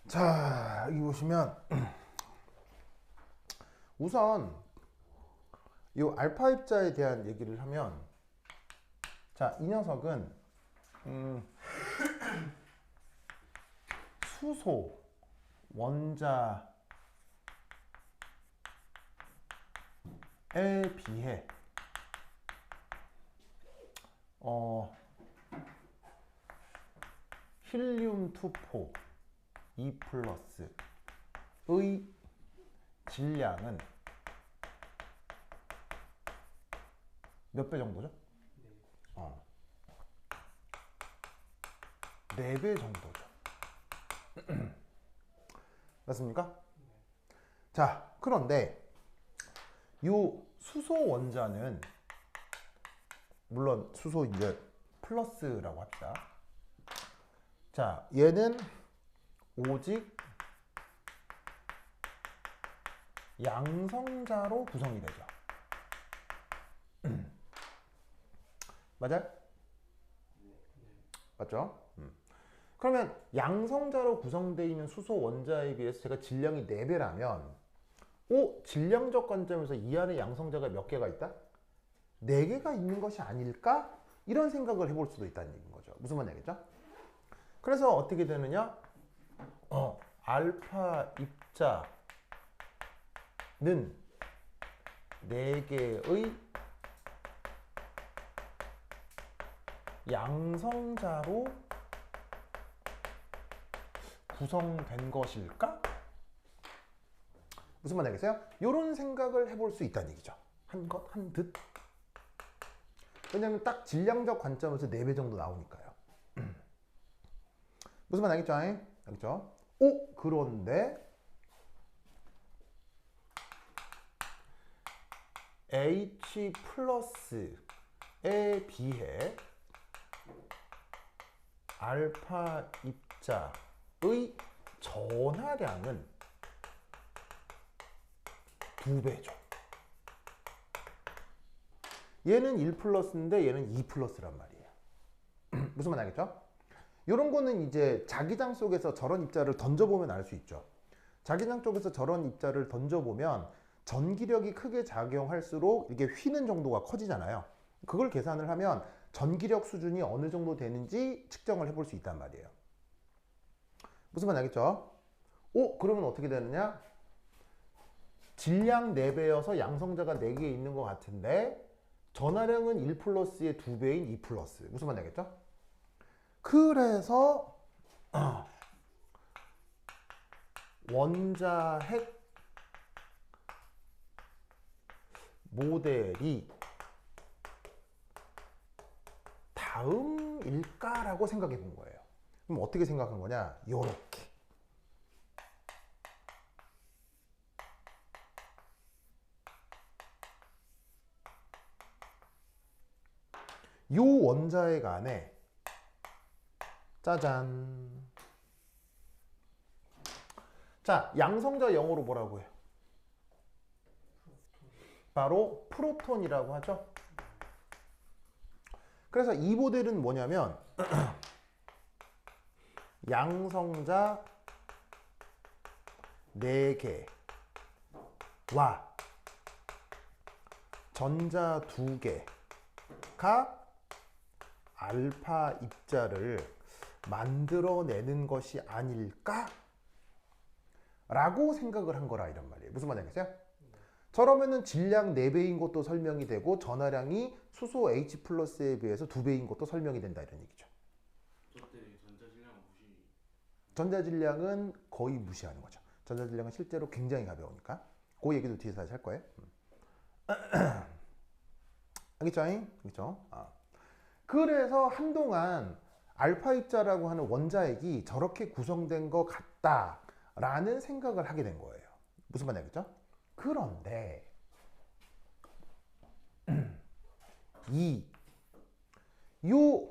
자, 여기 보시면 우선 이 알파 입자에 대한 얘기를 하면, 자, 이 녀석은 수소 원자에 비해 힐륨 2포 2 플러스의 질량은 몇 배 정도죠? 4배 정도죠. 맞습니까? 자, 그런데 이 수소 원자는, 물론 수소 이제 플러스라고 합시다. 자, 얘는 오직 양성자로 구성이 되죠. 맞아요? 맞죠? 그러면 양성자로 구성되어 있는 수소 원자에 비해서 제가 질량이 4배라면 질량적 관점에서 이 안에 양성자가 몇 개가 있다? 4개가 있는 것이 아닐까? 이런 생각을 해볼 수도 있다는 얘기인 거죠. 무슨 말이겠죠? 그래서 어떻게 되느냐? 알파 입자는 4개의 양성자로 구성된 것일까? 무슨 말이겠어요? 이런 생각을 해볼 수 있다는 얘기죠. 한 듯. 왜냐면 딱 질량적 관점에서 4배 정도 나오니까요. 무슨 말 알겠죠? 알겠죠? 그런데 H 플러스에 비해 알파 입자의 전하량은 2배죠. 얘는 1 플러스인데 얘는 2 플러스란 말이에요. 무슨 말 알겠죠? 이런 거는 이제 자기장 속에서 저런 입자를 던져보면 알 수 있죠. 자기장 쪽에서 저런 입자를 던져보면 전기력이 크게 작용할수록 이게 휘는 정도가 커지잖아요. 그걸 계산을 하면 전기력 수준이 어느 정도 되는지 측정을 해볼 수 있단 말이에요. 무슨 말 알겠죠? 그러면 어떻게 되느냐? 질량 4배여서 양성자가 4개 있는 것 같은데 전하량은 1 플러스의 2배인 2 플러스. 무슨 말 알겠죠? 그래서 원자핵 모델이 다음일까라고 생각해 본 거예요. 그럼 어떻게 생각한 거냐? 요렇게. 요 원자핵 안에 짜잔. 자, 양성자 영어로 뭐라고 해요? 바로 프로톤이라고 하죠. 그래서 이 모델은 뭐냐면 양성자 4개와 전자 2개가 알파 입자를 만들어내는 것이 아닐까? 라고 생각을 한 거라 이런 말이에요. 무슨 말이겠어요? 저러면은 질량 4배인 것도 설명이 되고 전하량이 수소 H 플러스에 비해서 2배인 것도 설명이 된다 이런 얘기죠. 저때 전자질량은 무시. 전자질량은 거의 무시하는 거죠. 전자질량은 실제로 굉장히 가벼우니까. 그 얘기도 뒤에서 다시 할 거예요. 알겠죠? 알겠죠? 그래서 한동안 알파 입자라고 하는 원자핵이 저렇게 구성된 것 같다라는 생각을 하게 된 거예요. 무슨 말이겠죠? 그런데 요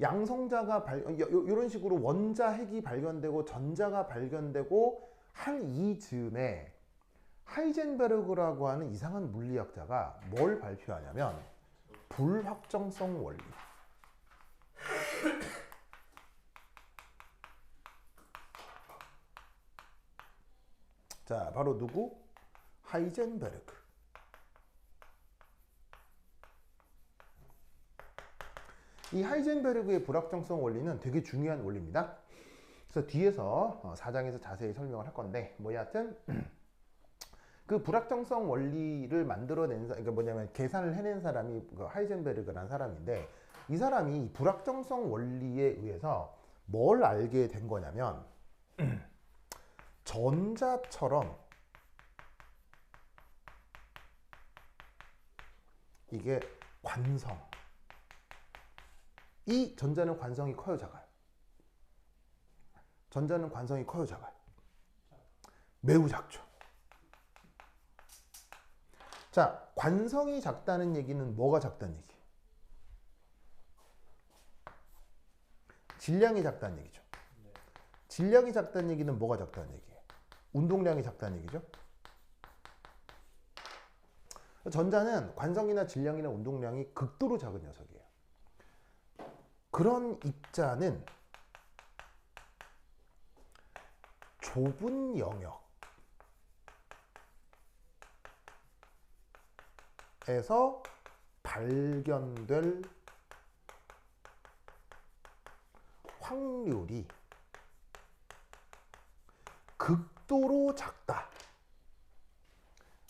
양성자가 이런 식으로 원자핵이 발견되고 전자가 발견되고 한 이즈음에 하이젠베르그라고 하는 이상한 물리학자가 뭘 발표하냐면 불확정성 원리. 자, 바로 누구? 하이젠베르그. 이 하이젠베르그의 불확정성 원리는 되게 중요한 원리입니다. 그래서 뒤에서 4장에서 자세히 설명을 할 건데 뭐 여하튼 그 불확정성 원리를 만들어낸 그러니까 뭐냐면 계산을 해낸 사람이 그 하이젠베르그라는 사람인데 이 사람이 이 불확정성 원리에 의해서 뭘 알게 된 거냐면 전자처럼 이게 관성 이 전자는 관성이 커요 작아요? 전자는 관성이 커요 작아요? 매우 작죠. 자, 관성이 작다는 얘기는 뭐가 작다는 얘기예요? 질량이 작다는 얘기죠. 질량이 작다는 얘기는 뭐가 작다는 얘기예요? 운동량이 작다는 얘기죠. 전자는 관성이나 질량이나 운동량이 극도로 작은 녀석이에요. 그런 입자는 좁은 영역에서 발견될 확률이 극도로 작다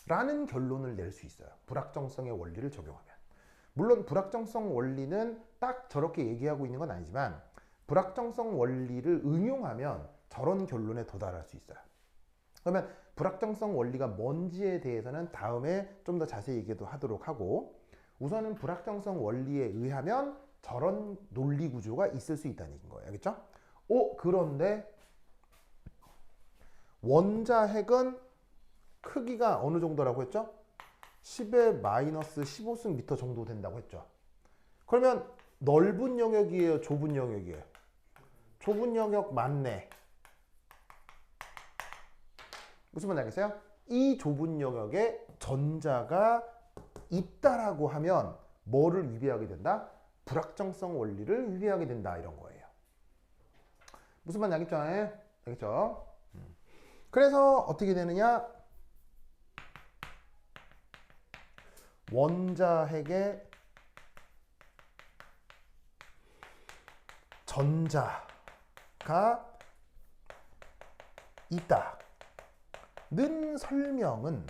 라는 결론을 낼 수 있어요. 불확정성의 원리를 적용하면. 물론 불확정성 원리는 딱 저렇게 얘기하고 있는 건 아니지만 불확정성 원리를 응용하면 저런 결론에 도달할 수 있어요. 그러면 불확정성 원리가 뭔지에 대해서는 다음에 좀 더 자세히 얘기도 하도록 하고 우선은 불확정성 원리에 의하면 저런 논리 구조가 있을 수 있다는 거예요. 알겠죠? 그런데 원자핵은 크기가 어느 정도라고 했죠? 10의 마이너스 15승 미터 정도 된다고 했죠. 그러면 넓은 영역이에요? 좁은 영역이에요? 좁은 영역 맞네. 무슨 말인지 알겠어요? 이 좁은 영역에 전자가 있다라고 하면 뭐를 위배하게 된다? 불확정성 원리를 위배하게 된다 이런 거예요. 무슨 말인지 알겠죠? 알겠죠? 그래서 어떻게 되느냐? 원자핵에 전자가 있다는 설명은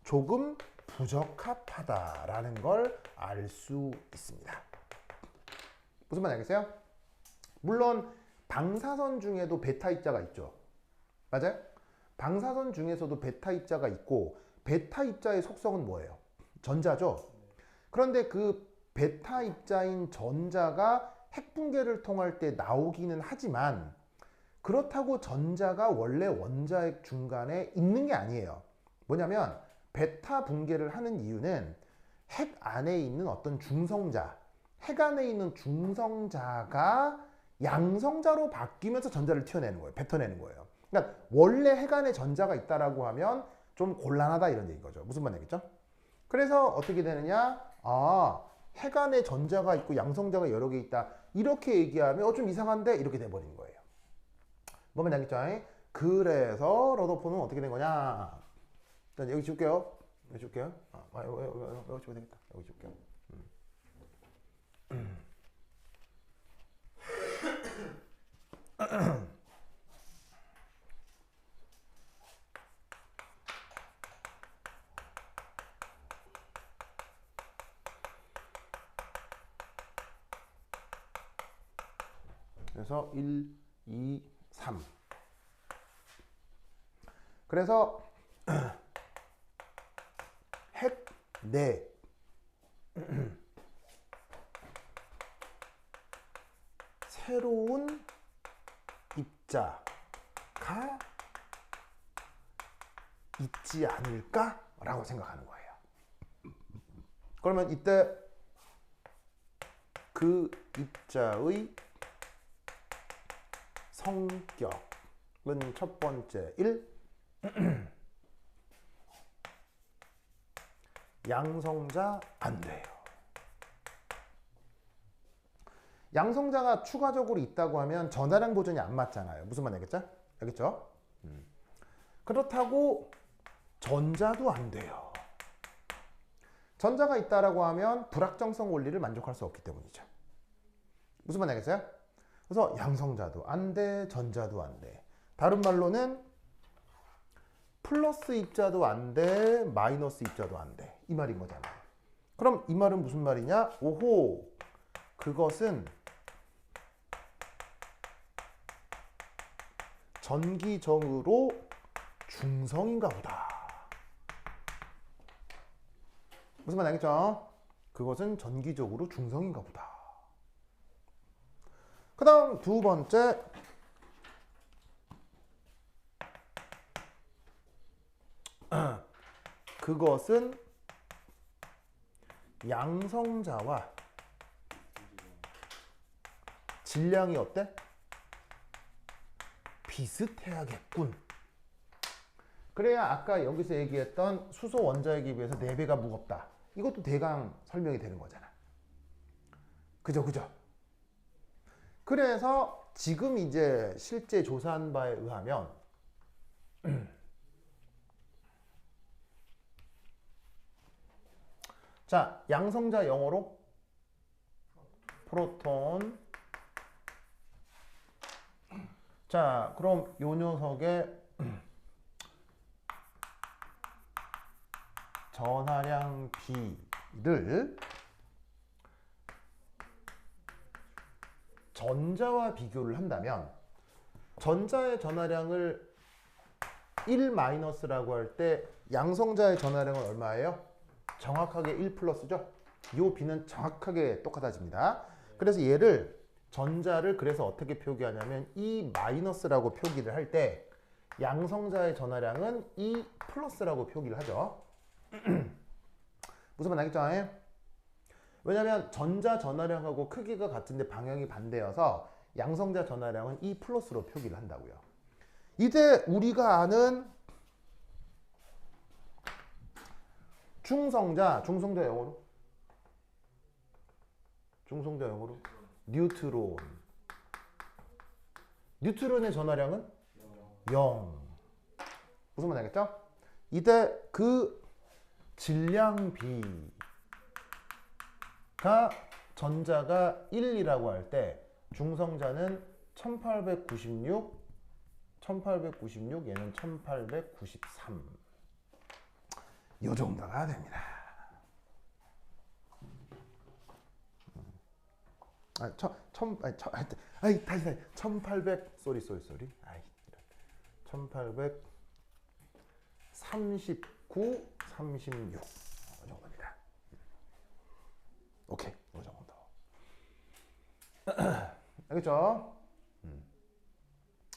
조금 부적합하다라는 걸 알 수 있습니다. 무슨 말인지 알겠어요? 물론 방사선 중에도 베타 입자가 있죠. 맞아요? 방사선 중에서도 베타 입자가 있고 베타 입자의 속성은 뭐예요? 전자죠. 그런데 그 베타 입자인 전자가 핵 붕괴를 통할 때 나오기는 하지만 그렇다고 전자가 원래 원자핵 중간에 있는 게 아니에요. 뭐냐면 베타 붕괴를 하는 이유는 핵 안에 있는 어떤 중성자, 핵 안에 있는 중성자가 양성자로 바뀌면서 전자를 튀어내는 거예요. 뱉어내는 거예요. 그러니까 원래 핵 안에 전자가 있다라고 하면 좀 곤란하다 이런 얘기인 거죠. 무슨 말이겠죠? 그래서 어떻게 되느냐? 핵 안에 전자가 있고 양성자가 여러 개 있다. 이렇게 얘기하면 좀 이상한데 이렇게 돼버리는 거예요. 뭐면 알겠죠? 그래서 러더포는 어떻게 된 거냐? 일단 여기 줄게요. 여기 줄게요. 여기 주면 되겠다. 여기 줄게요. 그래서 1, 2, 3. 그래서 핵 내 새로운 입자가 있지 않을까라고 생각하는 거예요. 그러면 이때 그 입자의 성격은 첫 번째 1. 양성자 안 돼요. 양성자가 추가적으로 있다고 하면 전하량 보존이 안 맞잖아요. 무슨 말이겠죠? 알겠죠? 그렇다고 전자도 안 돼요. 전자가 있다라고 하면 불확정성 원리를 만족할 수 없기 때문이죠. 무슨 말 알겠어요? 그래서 양성자도 안 돼, 전자도 안 돼. 다른 말로는 플러스 입자도 안 돼, 마이너스 입자도 안 돼. 이 말인 거잖아요. 그럼 이 말은 무슨 말이냐? 오호, 그것은 전기적으로 중성인가 보다. 무슨 말 알겠죠? 그것은 전기적으로 중성인가 보다. 그 다음 두 번째, 그것은 양성자와 질량이 어때? 비슷해야겠군. 그래야 아까 여기서 얘기했던 수소 원자핵에 비해서 4배가 무겁다. 이것도 대강 설명이 되는 거잖아. 그죠? 그래서 지금 이제 실제 조사한 바에 의하면 자, 양성자 영어로 프로톤. 자, 그럼 요 녀석의 전하량 B를 전자와 비교를 한다면 전자의 전하량을 1-라고 할 때 양성자의 전하량은 얼마예요? 정확하게 1 플러스죠? 이 B는 정확하게 똑같아집니다. 그래서 얘를 전자를 그래서 어떻게 표기하냐면 E 마이너스라고 표기를 할 때 양성자의 전하량은 E 플러스라고 표기를 하죠. 무슨 말 알겠죠? 왜냐하면 전자 전하량하고 크기가 같은데 방향이 반대여서 양성자 전하량은 E 플러스로 표기를 한다고요. 이제 우리가 아는 중성자 영어로 뉴트론. 뉴트론의 전하량은 0. 무슨 말 알겠죠? 이때 그 질량 B가 전자가 1이라고 할 때 중성자는 1896, 얘는 1893. 요 정도가 됩니다. 다시 1800 쏘리 1839, 36 이 정도입니다. 오케이, 이 정도. 알겠죠?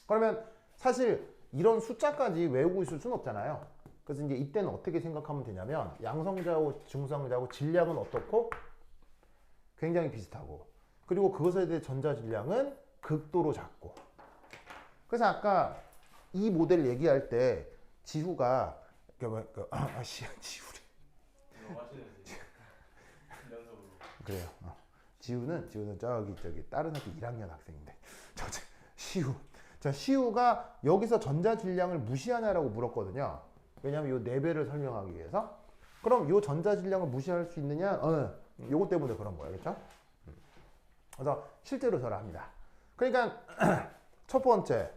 그러면 사실 이런 숫자까지 외우고 있을 수는 없잖아요. 그래서 이제 이때는 어떻게 생각하면 되냐면 양성자하고 중성자하고 질량은 어떻고? 굉장히 비슷하고, 그리고 그것에 대해 전자 질량은 극도로 작고. 그래서 아까 이 모델 얘기할 때 지후가 지후래. 그래요. 지우는 저기 다른 학교 1학년 학생인데 시우가 여기서 전자 질량을 무시하냐라고 물었거든요. 왜냐하면 요 4배를 설명하기 위해서. 그럼 요 전자 질량을 무시할 수 있느냐? 요거 때문에 그런 거예요. 그렇죠? 그래서 실제로 절합니다. 그러니까 첫 번째,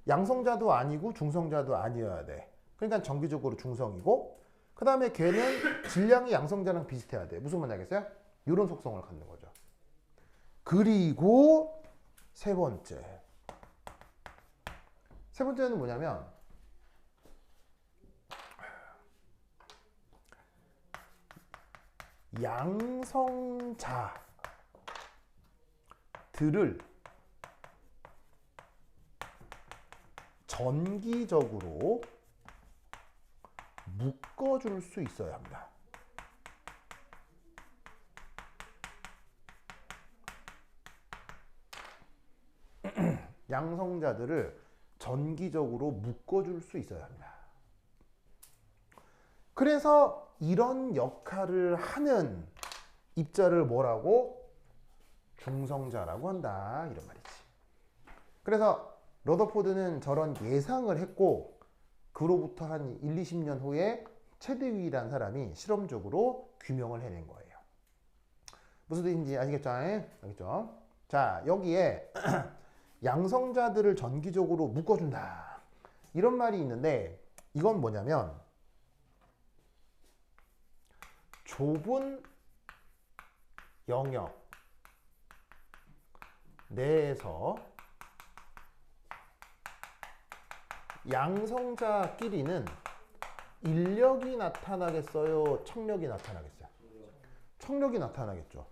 양성자도 아니고 중성자도 아니어야 돼. 그러니까 정기적으로 중성이고, 그 다음에 걔는 질량이 양성자랑 비슷해야 돼. 무슨 말인지 알겠어요? 이런 속성을 갖는 거죠. 그리고 세 번째는 뭐냐면 양성자들을 전기적으로 묶어줄 수 있어야 합니다. 양성자들을 전기적으로 묶어줄 수 있어야 합니다. 그래서 이런 역할을 하는 입자를 뭐라고? 중성자라고 한다, 이런 말이지. 그래서 러더포드는 저런 예상을 했고 그로부터 한 1, 20년 후에 체드윅이라는 사람이 실험적으로 규명을 해낸 거예요. 무슨 뜻인지 아시겠죠? 알겠죠? 자, 여기에 양성자들을 전기적으로 묶어준다. 이런 말이 있는데 이건 뭐냐면 좁은 영역 내에서 양성자끼리는 인력이 나타나겠어요? 척력이 나타나겠어요? 척력이 나타나겠죠.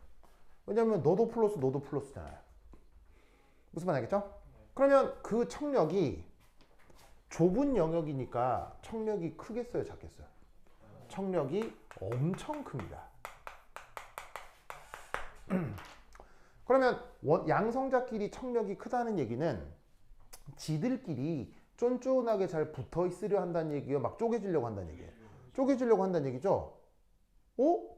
왜냐하면 너도 플러스 너도 플러스잖아요. 무슨 말 알겠죠? 그러면 그 척력이 좁은 영역이니까 척력이 크겠어요? 작겠어요? 척력이 엄청 큽니다. 그러면 양성자끼리 척력이 크다는 얘기는 지들끼리 쫀쫀하게 잘 붙어 있으려 한다는 얘기예요? 막 쪼개지려고 한다는 얘기예요? 쪼개지려고 한다는 얘기죠?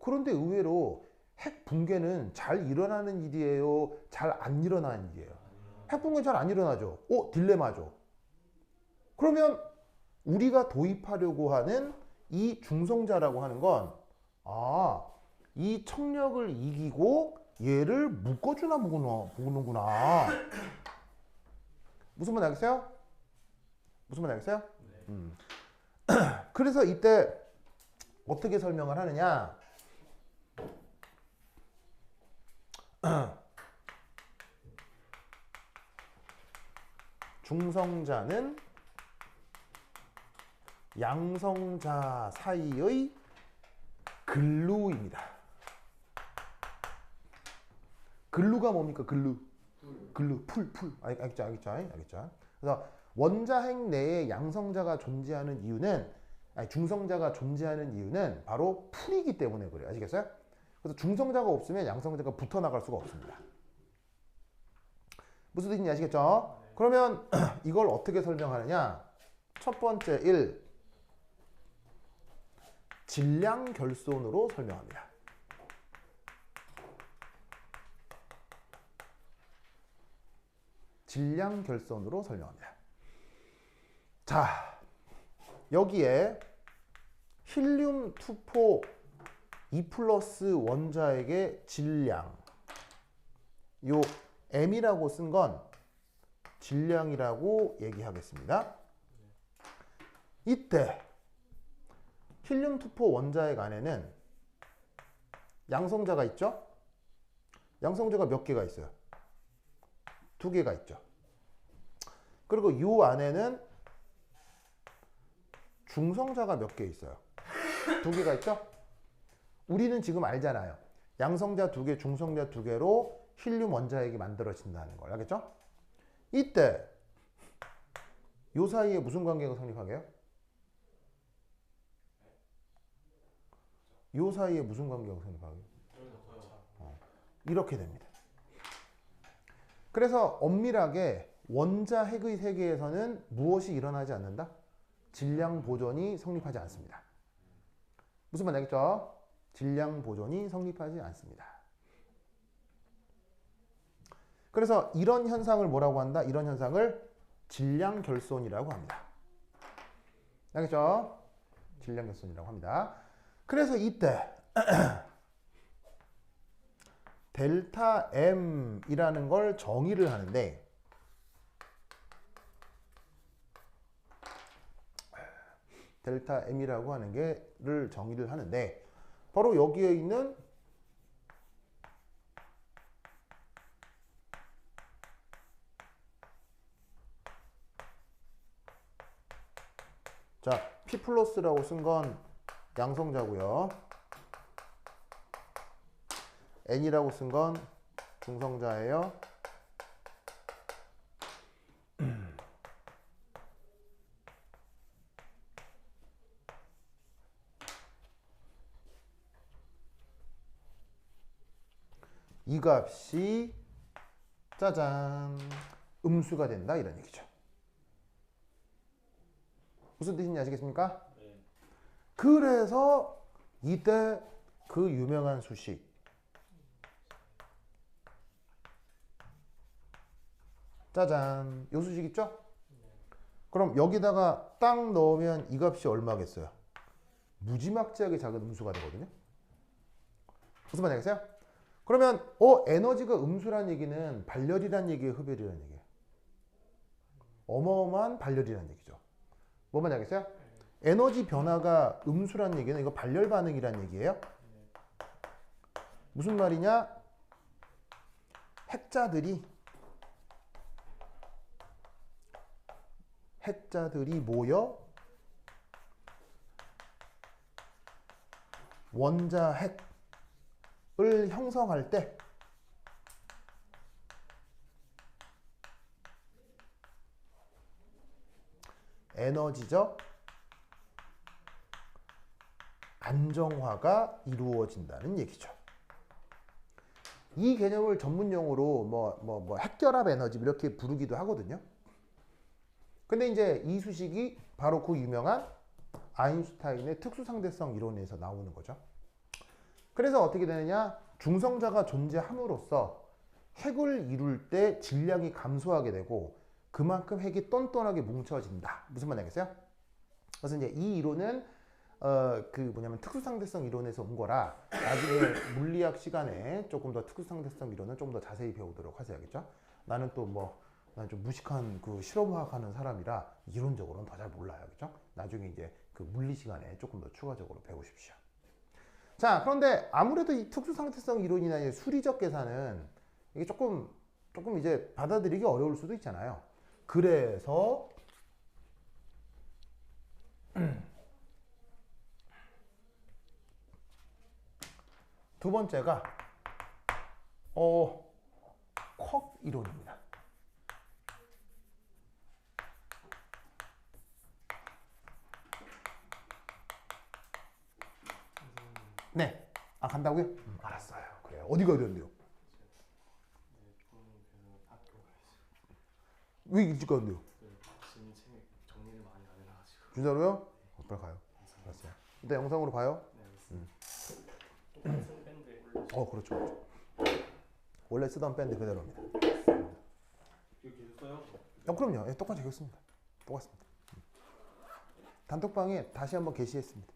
그런데 의외로 핵 붕괴는 잘 일어나는 일이에요? 잘 안 일어나는 일이에요? 핵 붕괴 잘 안 일어나죠? 딜레마죠? 그러면 우리가 도입하려고 하는 이 중성자라고 하는 건 이 척력을 이기고 얘를 묶어주나 보는구나. 무슨 말 알겠어요? 무슨 말 알겠어요? 그래서 이때 어떻게 설명을 하느냐? 중성자는 양성자 사이의 근루입니다. 근루가 뭡니까? 근루, 풀. 알겠죠? 그래서 원자핵 내에 양성자가 존재하는 이유는, 중성자가 존재하는 이유는 바로 풀이기 때문에 그래요. 아시겠어요? 그래서 중성자가 없으면 양성자가 붙어 나갈 수가 없습니다. 무슨 뜻인지 아시겠죠? 그러면 이걸 어떻게 설명하느냐? 첫 번째 1. 질량 결손으로 설명합니다. 질량 결손으로 설명합니다. 자, 여기에 힐륨 2포 2+ 원자핵의 질량, 요 M이라고 쓴 건 질량이라고 얘기하겠습니다. 이때 힐륨 2포 원자핵 안에는 양성자가 있죠? 양성자가 몇 개가 있어요? 2개가 있죠. 그리고 이 안에는 중성자가 몇 개 있어요? 2개가 있죠? 우리는 지금 알잖아요. 양성자 2개, 중성자 2개로 힐륨 원자핵이 만들어진다는 걸. 알겠죠? 이때 요 사이에 무슨 관계가 성립하게요? 요 사이에 무슨 관계가 성립하게요? 이렇게 됩니다. 그래서 엄밀하게 원자핵의 세계에서는 무엇이 일어나지 않는다? 질량 보존이 성립하지 않습니다. 무슨 말 알겠죠? 질량 보존이 성립하지 않습니다. 그래서 이런 현상을 뭐라고 한다? 이런 현상을 질량 결손이라고 합니다. 알겠죠? 질량 결손이라고 합니다. 그래서 이때 델타 M이라는 걸 정의를 하는데, 델타 M이라고 하는 게를 정의를 하는데, 바로 여기에 있는 자, P 플러스라고 쓴 건 양성자고요. N이라고 쓴 건 중성자예요. 이 값이 짜잔 음수가 된다 이런 얘기죠. 무슨 뜻인지 아시겠습니까? 네. 그래서 이때 그 유명한 수식 짜잔 요 수식 있죠? 그럼 여기다가 딱 넣으면 이 값이 얼마겠어요? 무지막지하게 작은 음수가 되거든요. 무슨 말인지 알겠어요? 그러면 에너지가 음수란 얘기는 발열이란 얘기예요, 흡열이란 얘기예요? 어마어마한 발열이란 얘기죠. 뭐 말인지 알겠어요? 에너지 변화가 음수란 얘기는 이거 발열 반응이란 얘기예요. 무슨 말이냐? 핵자들이 모여 원자핵을 형성할 때 에너지적 안정화가 이루어진다는 얘기죠. 이 개념을 전문용어로 핵결합 에너지 이렇게 부르기도 하거든요. 근데 이제 이 수식이 바로 그 유명한 아인슈타인의 특수상대성 이론에서 나오는 거죠. 그래서 어떻게 되느냐? 중성자가 존재함으로써 핵을 이룰 때 질량이 감소하게 되고 그만큼 핵이 똔똔하게 뭉쳐진다. 무슨 말인지 알겠어요? 그래서 이제 이 이론은 특수상대성 이론에서 온 거라 나중에 물리학 시간에 조금 더 특수상대성 이론은 좀 더 자세히 배우도록 하셔야겠죠. 나는 난 좀 무식한 그 실험화학 하는 사람이라 이론적으로는 더 잘 몰라요. 그죠? 나중에 이제 그 물리 시간에 조금 더 추가적으로 배우십시오. 자, 그런데 아무래도 이 특수상대성 이론이나 이 수리적 계산은 이게 조금 이제 받아들이기 어려울 수도 있잖아요. 그래서 두 번째가 쿼크 이론입니다. 네. 아, 간다고요? 알았어요. 그래요. 어디가 어려운데요? 저는 학교 가 있어요. 왜 일찍 가는데요? 지금 책 정리를 많이 안 해놔가지고. 진짜로요? 빨리 가요. 알았어요. 일단 영상으로 봐요. 네, 알겠습니다. 똑같은 밴드에 올려. 그렇죠. 원래 쓰던 밴드 그대로입니다. 이거 계속 써요? 그럼요. 예, 똑같이 했습니다. 똑같습니다. 단톡방에 다시 한번 게시했습니다.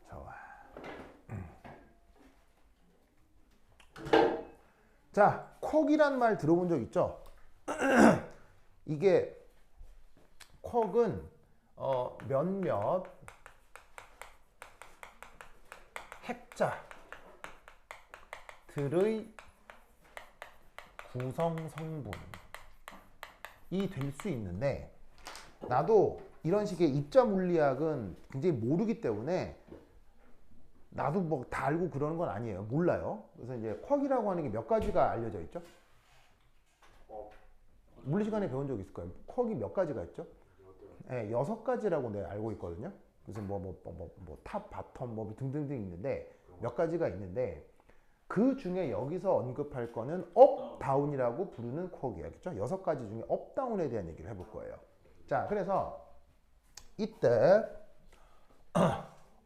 좋아. 자, 쿼크이란 말 들어본 적 있죠? 이게 쿼크는 몇몇 핵자들의 구성 성분이 될 수 있는데 나도 이런 식의 입자 물리학은 굉장히 모르기 때문에 나도 뭐 다 알고 그러는 건 아니에요. 몰라요. 그래서 이제 쿼크이라고 하는 게 몇 가지가 알려져 있죠? 물리 시간에 배운 적 있을 거예요. 쿼크이 몇 가지가 있죠? 네, 6가지라고 내가 알고 있거든요. 그래서 탑, 바텀 등등등 있는데 몇 가지가 있는데 그 중에 여기서 언급할 거는 업, 다운이라고 부르는 쿼크이겠죠. 6가지 중에 업, 다운에 대한 얘기를 해볼 거예요. 자, 그래서 이때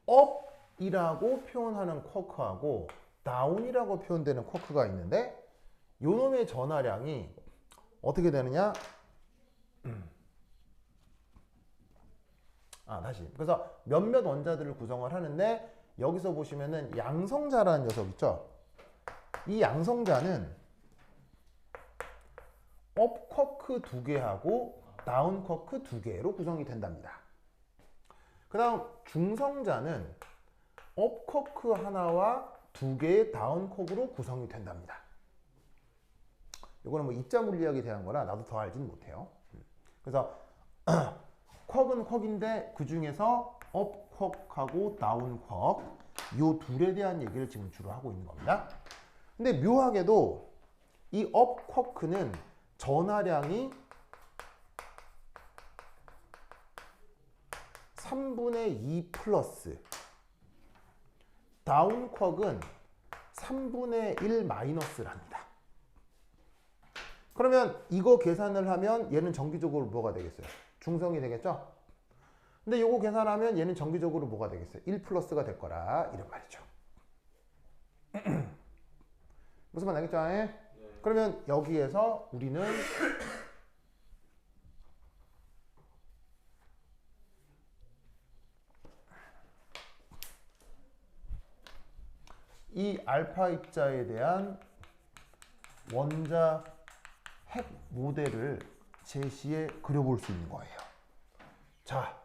업이라고 표현하는 쿼크하고 다운이라고 표현되는 쿼크가 있는데 요 놈의 전하량이 어떻게 되느냐? 다시. 그래서 몇몇 원자들을 구성을 하는데 여기서 보시면은 양성자라는 녀석 있죠? 이 양성자는 업 쿼크 2개하고 다운 쿼크 2개로 구성이 된답니다. 그 다음 중성자는 업 쿼크 하나와 2개의 다운 쿼크로 구성이 된답니다. 이거는 뭐 입자 물리학에 대한 거라 나도 더 알지는 못해요. 그래서 쿼크는 쿼크인데 그 중에서 업 쿼크하고 다운 쿼크 요 둘에 대한 얘기를 지금 주로 하고 있는 겁니다. 근데 묘하게도 이 업 쿼크는 전하량이 3분의 2 플러스 다운 쿼크는 3분의 1 마이너스랍니다. 그러면 이거 계산을 하면 얘는 정기적으로 뭐가 되겠어요? 중성이 되겠죠? 근데 요거 계산하면 얘는 정기적으로 뭐가 되겠어요? 1 플러스가 될 거라 이런 말이죠. 무슨 말 알겠죠? 네. 그러면 여기에서 우리는 이 알파 입자에 대한 원자 핵 모델을 제시해 그려볼 수 있는 거예요. 자,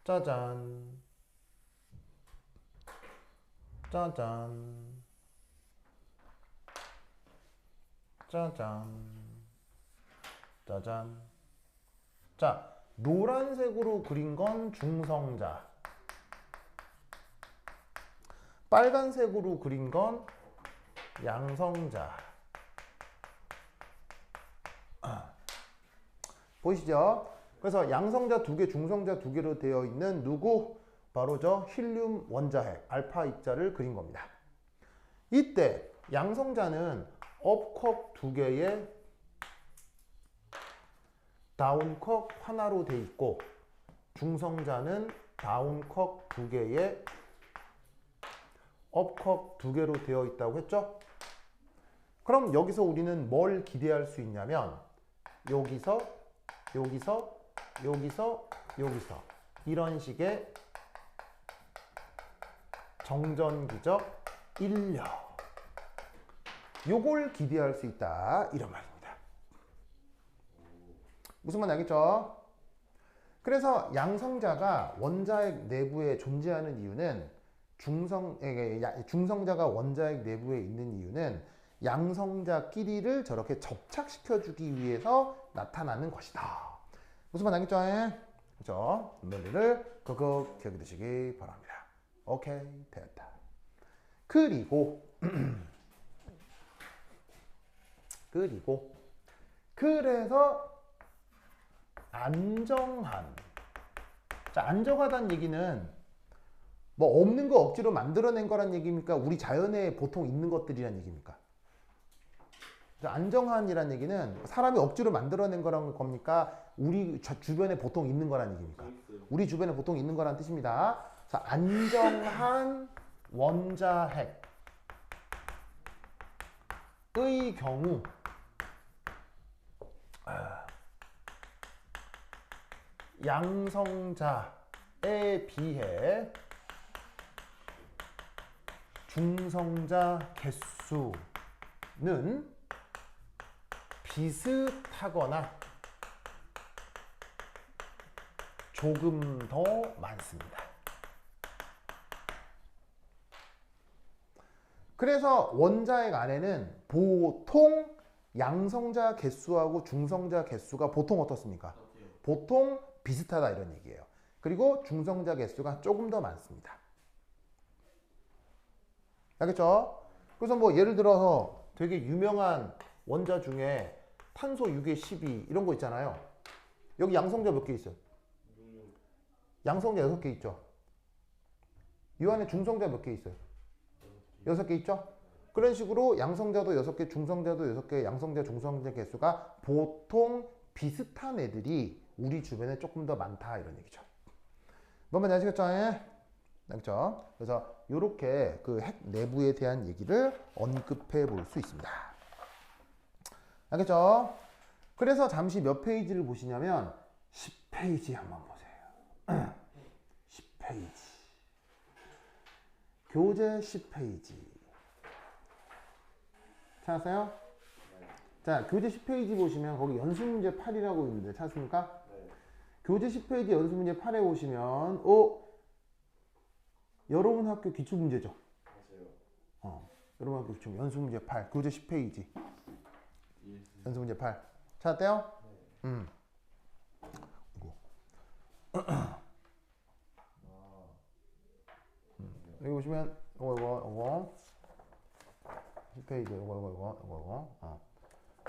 짜잔. 짜잔. 짜잔. 짜잔. 자, 노란색으로 그린 건 중성자. 빨간색으로 그린 건 양성자. 보이시죠? 그래서 양성자 2개, 중성자 2개로 되어 있는 누구? 바로 저 힐륨 원자핵 알파 입자를 그린 겁니다. 이때 양성자는 업컵 2개에 다운컵 하나로 돼 있고 중성자는 다운컵 2개에 업컵 2개로 되어 있다고 했죠? 그럼 여기서 우리는 뭘 기대할 수 있냐면 여기서 이런 식의 정전기적 인력 요걸 기대할 수 있다 이런 말입니다. 무슨 말인지 알겠죠? 그래서 양성자가 원자핵 내부에 존재하는 이유는 중성자가 원자핵 내부에 있는 이유는 양성자끼리를 저렇게 접착시켜주기 위해서 나타나는 것이다. 무슨 말인지 알겠죠? 그렇죠? 논리를 끄고 기억해 두시기 바랍니다. 오케이, 됐다. 그리고 그래서 안정한. 자, 안정하다는 얘기는 뭐 없는 거 억지로 만들어낸 거란 얘기입니까? 우리 자연에 보통 있는 것들이란 얘기입니까? 안정한이란 얘기는 사람이 억지로 만들어낸 거란 겁니까? 우리 주변에 보통 있는 거란 얘기입니까? 우리 주변에 보통 있는 거란 뜻입니다. 자, 안정한 원자핵의 경우 양성자에 비해 중성자 개수는 비슷하거나 조금 더 많습니다. 그래서 원자핵 안에는 보통 양성자 개수하고 중성자 개수가 보통 어떻습니까? 보통 비슷하다 이런 얘기예요. 그리고 중성자 개수가 조금 더 많습니다. 알겠죠? 그래서 뭐 예를 들어서 되게 유명한 원자 중에 탄소 6의 12 이런 거 있잖아요. 여기 양성자 몇 개 있어요? 양성자 6개 있죠. 이 안에 중성자 몇 개 있어요? 6개 있죠? 그런 식으로 양성자도 6개, 중성자도 6개, 양성자, 중성자 개수가 보통 비슷한 애들이 우리 주변에 조금 더 많다 이런 얘기죠. 뭔 말인지 아시겠죠? 알겠죠? 그래서 이렇게 그 핵 내부에 대한 얘기를 언급해 볼 수 있습니다. 알겠죠? 그래서 잠시 몇 페이지를 보시냐면 10페이지 한번 보세요. 10페이지. 교재 10페이지. 찾았어요? 자, 교재 10페이지 보시면 거기 연습문제 8이라고 있는데 찾았습니까? 네. 교재 10페이지 연습문제 8에 오시면 여러분 학교 기출문제죠? 맞아요. 여러분 학교 기출 연습문제 8 교재 10페이지 예. 연습문제 8 찾았대요? 네. 여기 보시면 이거 10페이지 이거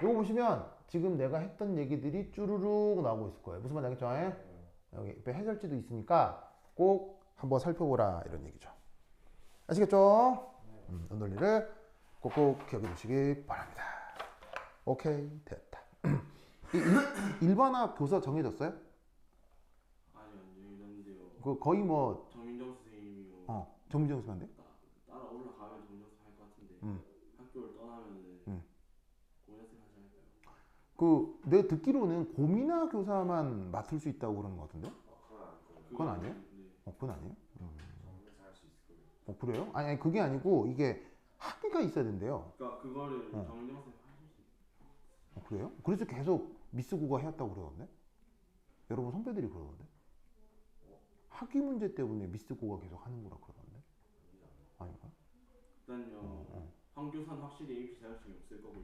이거 보시면 지금 내가 했던 얘기들이 쭈루룩 나오고 있을 거예요. 무슨 말인지 알겠죠? 여기 옆에 해설지도 있으니까 꼭 한번 살펴보라 이런 얘기죠. 아시겠죠? 논리를 꼭꼭 기억해 두시기 바랍니다. 오케이, 됐다. 일반화 교사 정해졌어요? 아니요, 있는데요. 그 거의 뭐 정윤정 선생님이요. 정민정 선생님인데? 따라 올라가면 정윤정 선생님 할것 같은데 학교를 떠나면은 고민학생 하지 않을까요? 그 내가 듣기로는 고민화 교사만 맡을 수 있다고 그러는 것 같은데? 그건 아니에요? 네. 그건 아니에요? 저는 잘할 수 있을 거예요. 그래요? 아니 그게 아니고 이게 차이가 있어야 된대요. 그러니까 그거를 정영생 하실 수 그래요? 그래서 계속 미스고가 해왔다고 그러던데? 여러분 선배들이 그러던데? 학위 문제 때문에 미스고가 계속 하는 거라 그러던데? 아닌가? 일단요. 황교사는 확실히 입시 자격증이 없을 거고요.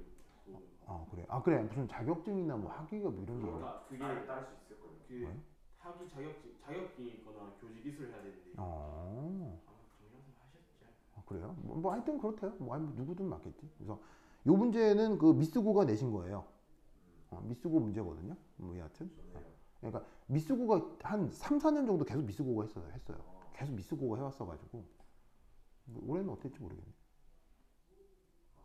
그래. 그래. 무슨 자격증이나 뭐 학위가 뭐 이런 게 있나? 그러니까 그게 따를 수 있을 거예요. 그 학위 자격증이 있거나 교직 이수를 해야 되는데 어. 아마 정영생 하셨지 않을까요? 그래요? 뭐 하여튼 그렇대요. 뭐 누구든 맞겠지. 그래서 요 문제는 그 미스고가 내신 거예요. 미스고 문제거든요. 뭐 여하튼. 그러니까 미스고가 한 3, 4년 정도 계속 미스고가 했어요. 계속 미스고가 해왔어 가지고 올해는 어땠지 모르겠네.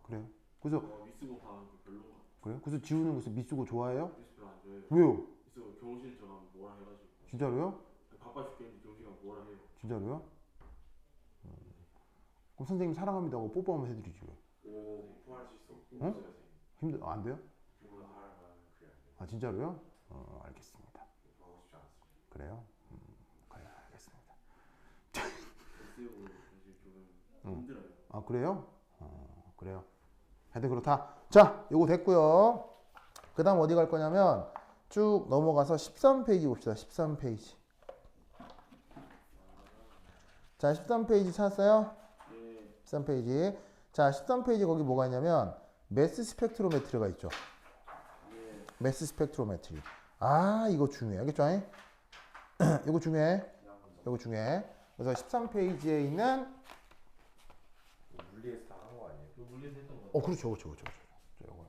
그래요. 그래서 미스고 봐도 별로인 것 같아요. 그래요? 그래서 지우는 그래서 미스고 좋아해요? 미스 별로 안 좋아해요. 왜요? 미스고 교무실 들어가면 뭐라 해가지고 진짜로요? 바빠 죽겠는데 교무실가 뭐라 해요. 진짜로요? 그럼 선생님 사랑합니다 하고 뽀뽀 한번 해드리지 왜? 오, 공부할 수 있어. 힘들어요, 선생님. 안 돼요? 공부를 하면 그래야 돼. 진짜로요? 알겠습니다. 공부하고 싶지 않습니다. 그래요? 그래 알겠습니다. 미스고 교무실 조금 힘들어요. 그래요? 그래요. 하여튼 그렇다. 자, 요거 됐고요. 그 다음 어디 갈 거냐면 쭉 넘어가서 13페이지 봅시다. 13페이지. 자, 13페이지 찾았어요? 네. 13페이지. 자, 13페이지 거기 뭐가 있냐면 매스 스펙트로메트리가 있죠. 네. 매스 스펙트로메트리. 이거 중요해. 알겠죠? 이거 중요해. 이거 중요해. 그래서 13페이지에 있는 물리에서 다 한 거 아니에요? 그 물리에서 했던 거. 그렇죠. 요거 있죠. 요거.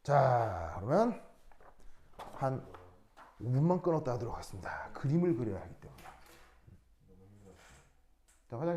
자, 그러면 한 5분만 끊었다 하도록 하겠습니다. 그림을 그려야 하기 때문에. 자, 화장실